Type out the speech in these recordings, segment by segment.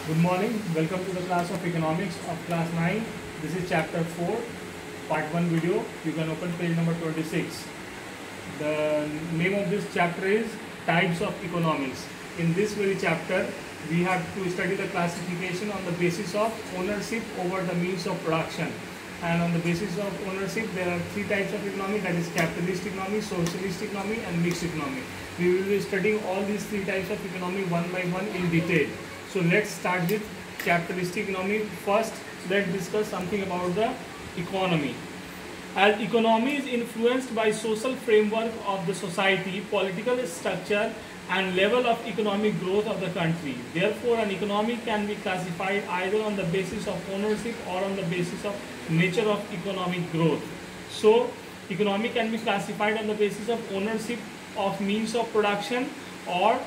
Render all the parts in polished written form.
Good morning. Welcome to the class of economics of class 9. This is chapter 4, part 1 video. You can open page number 26. The name of this chapter is Types of Economics. In this very chapter, we have to study the classification on the basis of ownership over the means of production. And on the basis of ownership, there are three types of economy, that is capitalist economy, socialist economy and mixed economy. We will be studying all these three types of economy one by one in detail. So let's start with capitalist economy. First, let's discuss something about the economy. As economy is influenced by social framework of the society, political structure and level of economic growth of the country. Therefore, an economy can be classified either on the basis of ownership or on the basis of nature of economic growth. So, economy can be classified on the basis of ownership of means of production or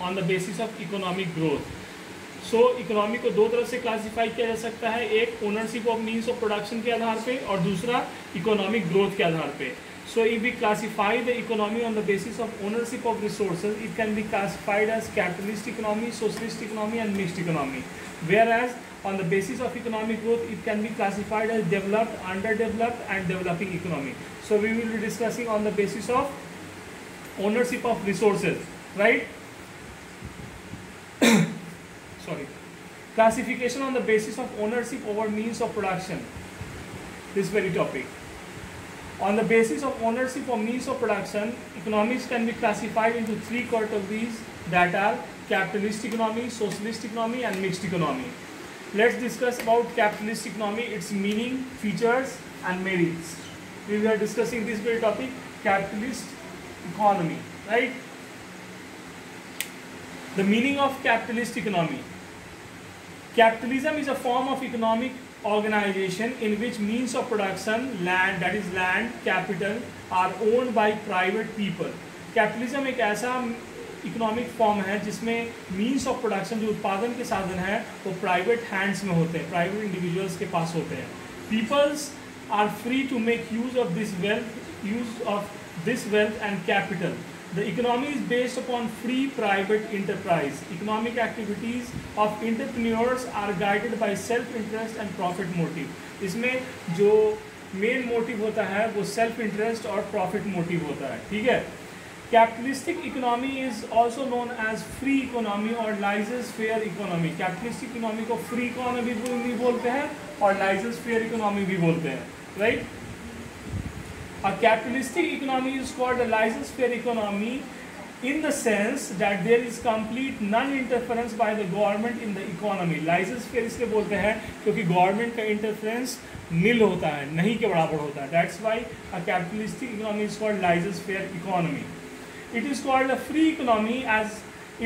on the basis of economic growth. So economy को दो तरह से classify किया जा सकता है, एक ownership of means of production के आधार पे और दूसरा इकोनॉमिक ग्रोथ के आधार पे. So if we classify the economy on the basis of ownership of resources, it can be classified as capitalist economy, socialist economy and mixed economy. Where as on the basis of economic growth, it can be classified as developed, underdeveloped and developing economy. So we will be discussing on the basis of ownership of resources, right? Sorry, classification on the basis of ownership over means of production, this very topic. On the basis of ownership or means of production, economics can be classified into three categories, that are capitalist economy, socialist economy and mixed economy. Let's discuss about capitalist economy, its meaning, features and merits. We are discussing this very topic, capitalist economy, right? The meaning of capitalist economy. Capitalism is a form of economic organization in which means of production, land, that is land, capital, are owned by private people. Capitalism एक ऐसा economic form है जिसमें means of production, जो उत्पादन के साधन है, वो प्राइवेट हैंड्स में होते हैं, प्राइवेट इंडिविजुअल्स के पास होते हैं. Peoples are free to make use of this wealth and capital. The economy is based upon free private enterprise. Economic activities of entrepreneurs are guided by self-interest and profit motive. इसमें जो main motive होता है वो self interest और profit motive होता है, ठीक है. Capitalistic economy is also known as free economy और laissez faire economy. Capitalistic economy को फ्री इकोनॉमी भी बोलते हैं और लाइसेंस फेयर इकोनॉमी भी बोलते हैं, right. A capitalistic economy is called a laissez-faire economy in the sense that there is complete non-interference by the government in the economy. Laissez-faire इसलिए बोलते हैं क्योंकि गवर्नमेंट का इंटरफेरेंस नील होता है, नहीं के बराबर होता है. That's why a capitalistic economy is called laissez-faire economy. It is called a free economy as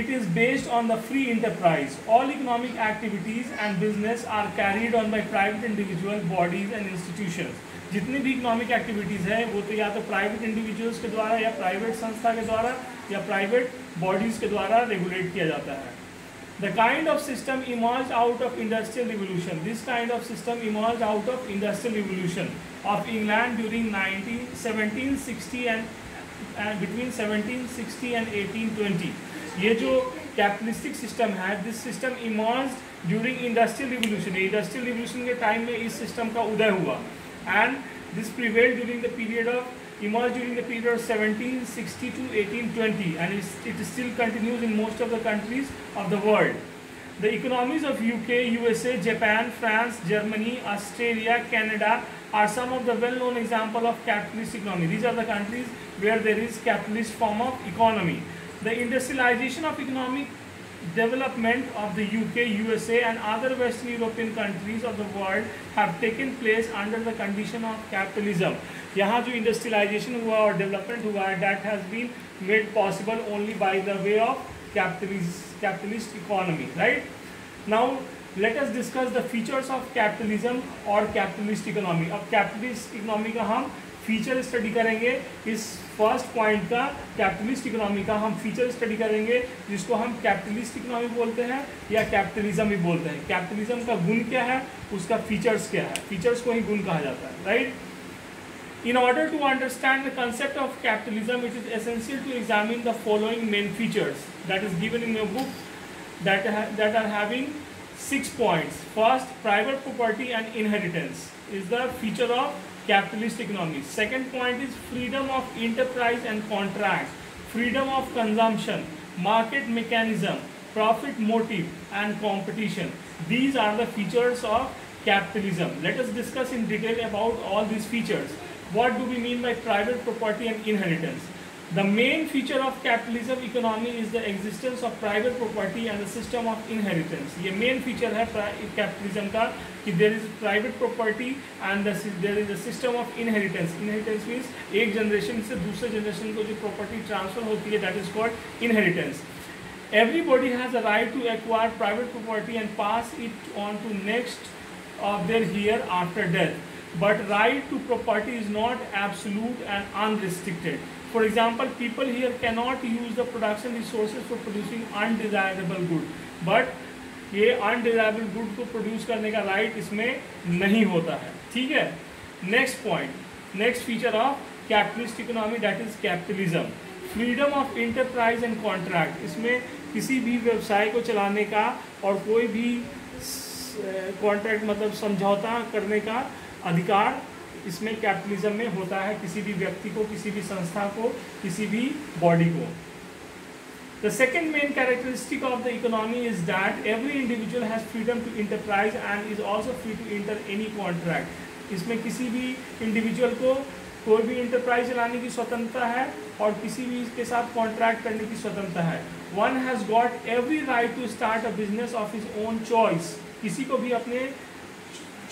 it is based on the free enterprise. All economic activities and business are carried on by private individual bodies and institutions. जितनी भी economic activities है वो तो या तो private individuals के द्वारा या प्राइवेट संस्था के द्वारा या प्राइवेट बॉडीज़ के द्वारा रेगुलेट किया जाता है. The kind of system emerge out of industrial revolution. This kind of system emerge out of industrial revolution of England during 1760 and between 1760 and 1820. ये जो कैपिटलिस्टिक सिस्टम है, this system emerge during industrial revolution. Industrial revolution के time में इस system का उदय हुआ. And this prevailed during the period of 1760 to 1820, and it still continues in most of the countries of the world. The economies of UK, USA, Japan, France, Germany, Australia, Canada are some of the well-known examples of capitalist economy. These are the countries where there is capitalist form of economy. The industrialization of economic development of the UK, USA and other Western European countries of the world have taken place under the condition of capitalism. यहाँ जो industrialisation हुआ और development हुआ है, that has been made possible only by the way of capitalist economy, right? Now let us discuss the features of capitalism or capitalist economy. अब capitalist economy का हम feature study करेंगे. इस फर्स्ट पॉइंट का capitalist economy का हम feature study करेंगे, जिसको हम कैपिटलिस्ट इकोनॉमी बोलते हैं या कैपिटलिज्म भी बोलते हैं. कैपिटलिज्म का गुण क्या है, उसका फीचर्स क्या है, फीचर्स को ही गुण कहा जाता है, right. In order to understand the concept of capitalism, it is essential to examine the following main features that is given in your book that are having 6 points. First, private property and inheritance is the feature of capitalist economy. Second point is freedom of enterprise and contracts, freedom of consumption, market mechanism, profit motive, and competition. These are the features of capitalism. Let us discuss in detail about all these features. What do we mean by private property and inheritance? The main feature of capitalism economy is the existence of private property and the system of inheritance. ये main feature है capitalism का कि there is private property and there is a system of inheritance. Inheritance means एक generation से दूसरे generation को जो property transfer होती है, that is called inheritance. Everybody has a right to acquire private property and pass it on to next of their heir after death. But right to property is not absolute and unrestricted. For example, people here cannot use the production resources for producing undesirable good. But ये undesirable good को produce करने का right इसमें नहीं होता है, ठीक है. Next point, next feature of capitalist economy, that is capitalism. Freedom of enterprise and contract. इसमें किसी भी व्यवसाय को चलाने का और कोई भी कॉन्ट्रैक्ट मतलब समझौता करने का अधिकार इसमें कैपिटलिज्म में होता है, किसी भी व्यक्ति को, किसी भी संस्था को, किसी भी बॉडी को. The second main characteristic of the economy is that every individual has freedom to enterprise and is also free to enter any contract. इसमें किसी भी इंडिविजुअल को कोई भी इंटरप्राइज चलाने की स्वतंत्रता है और किसी भी इसके साथ कॉन्ट्रैक्ट करने की स्वतंत्रता है. One has got every right to start a business of his own choice. किसी को भी अपने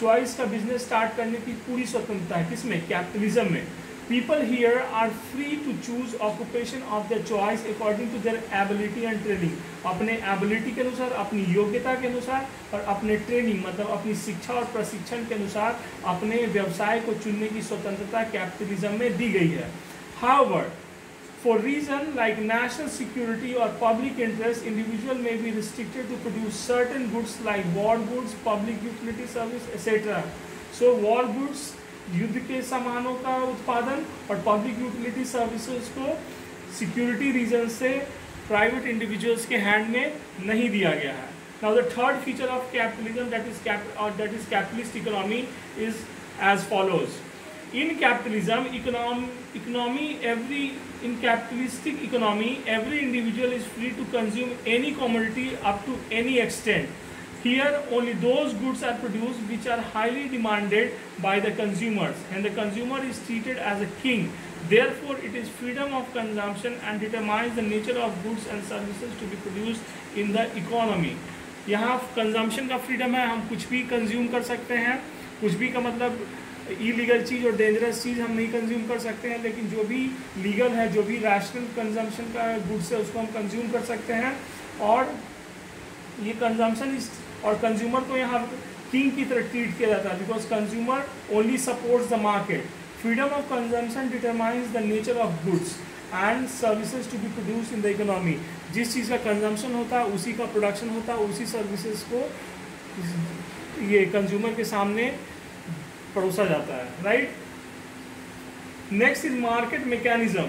चॉइस का बिजनेस स्टार्ट करने की पूरी स्वतंत्रता है. किसमें? कैपिटलिज्म में. People here are free to choose occupation of their choice according to their ability and training. अपने एबिलिटी के अनुसार, अपनी योग्यता के अनुसार और अपने ट्रेनिंग मतलब अपनी शिक्षा और प्रशिक्षण के अनुसार अपने व्यवसाय को चुनने की स्वतंत्रता कैपिटलिज्म में दी गई है. However, for reason like national security or public interest, individual may be restricted to produce certain goods like war goods, public utility service, etc. So war goods युद्ध के सामानों का उत्पादन और पब्लिक यूटिलिटी सर्विसेज को सिक्योरिटी रीजन से private individuals के hand में नहीं दिया गया है. Now the third feature of capitalism that is capitalist economy is as follows. In capitalistic economy, every individual is free to consume any commodity up to any extent. Here, only those goods are produced which are highly demanded by the consumers, and the consumer is treated as a king. Therefore, it is freedom of consumption and determines the nature of goods and services to be produced in the economy. यहाँ consumption का freedom है, हम कुछ भी consume कर सकते हैं. कुछ भी का मतलब इलीगल चीज़ और डेंजरस चीज़ हम नहीं कंज्यूम कर सकते हैं, लेकिन जो भी लीगल है, जो भी रैशनल कंजम्पशन का गुड्स है, उसको हम कंज्यूम कर सकते हैं. और ये कंजम्पशन और कंज्यूमर को यहाँ किंग की तरह ट्रीट किया जाता है, because consumer only supports the market. Freedom of consumption determines the nature of goods and services to be produce in the economy. जिस चीज़ का कंजम्पशन होता है उसी का प्रोडक्शन होता है, उसी सर्विसेज को ये कंज्यूमर के सामने परोसा जाता है, right. Next is market mechanism.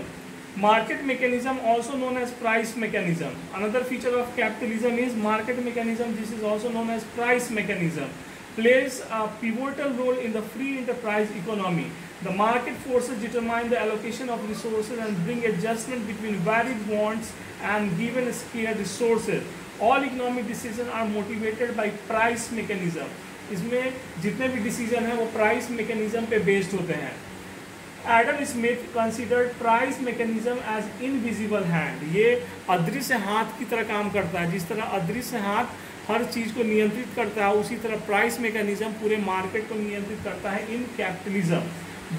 Market mechanism, also known as price mechanism. Another feature of capitalism is market mechanism. This is also known as price mechanism. Plays a pivotal role in the free enterprise economy. The market forces determine the allocation of resources and bring adjustment between varied wants and given scarce resources. All economic decisions are motivated by price mechanism. इसमें जितने भी decision हैं वो price mechanism पे based होते हैं. Adam Smith considered price mechanism as invisible hand. ये अदृश्य हाथ की तरह काम करता है. जिस तरह अदृश्य हाथ हर चीज़ को नियंत्रित करता है, उसी तरह प्राइस मैकेनिज्म पूरे मार्केट को नियंत्रित करता है in capitalism,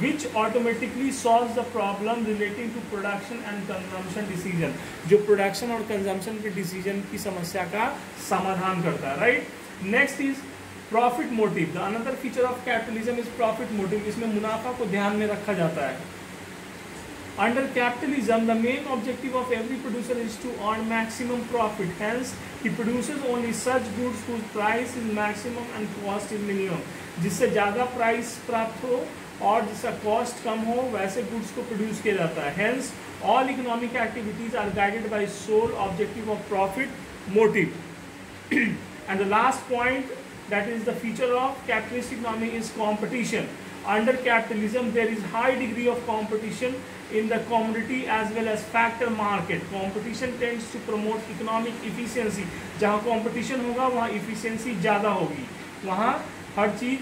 which automatically solve the problem relating to production and consumption decision. जो प्रोडक्शन और कंजम्पशन के डिसीजन की समस्या का समाधान करता है, right. Next is profit motive. The another feature of capitalism is profit motive. इसमें मुनाफा को ध्यान में रखा जाता है. Under capitalism the main objective of every producer is to earn maximum profit. Hence he produces only such goods whose price is maximum and cost is minimum. जिससे ज़्यादा प्राइस प्राप्त हो और जिसका कॉस्ट कम हो वैसे गुड्स को प्रोड्यूस किया जाता है. Hence all economic activities are guided by sole objective of profit motive. And the last point, that is the feature of capitalist economy, is competition. Under capitalism there is high degree of competition in the commodity as well as factor market. Competition tends to promote economic efficiency. जहाँ competition होगा वहाँ efficiency ज़्यादा होगी, वहाँ हर चीज़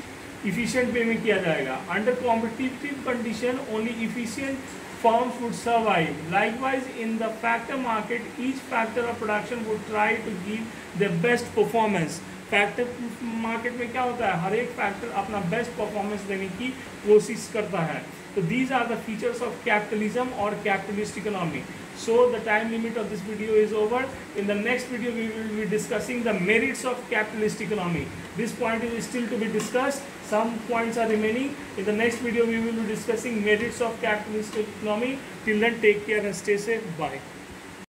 efficient way में किया जाएगा. Under competitive condition only efficient firms would survive. Likewise, in the factor market, each factor of production would try to give the best performance. Factor market में क्या होता है, हर एक फैक्टर अपना बेस्ट परफॉर्मेंस देने की कोशिश करता है. तो these are the features of capitalism और capitalist economy. So the time limit of this video is over. In the next video we will be discussing the merits of capitalist economy. This point is still to be discussed. Some points are remaining. In the next video we will be discussing merits of capitalist economy. Till then, take care and stay safe. Bye.